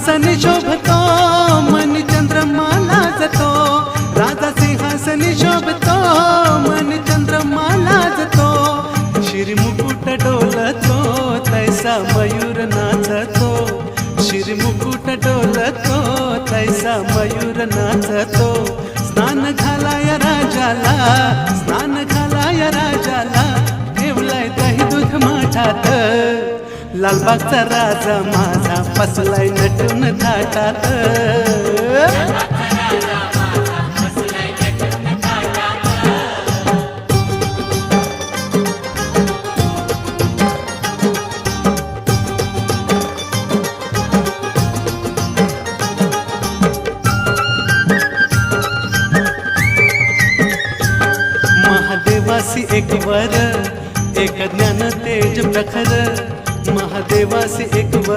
सिंहासनी शोभतो मन चंद्रमा लाजतो, राजा सिंहासनी शोभतो मन चंद्रमा लाजतो, शिरमुकुट डोलतो तैसा मयूर नाचतो, शिरमुकुट डोलतो तैसा मयूर नाचतो, स्नान घालाया राजाला, स्नान घालाया राजाला, ठेवलाय दही दूध माठात, लालबागचा राजा माझा फसलाय नटून थाटात. महादेवासी एक वर, एक ज्ञान तेज प्रखर, महादेवासी एक वर.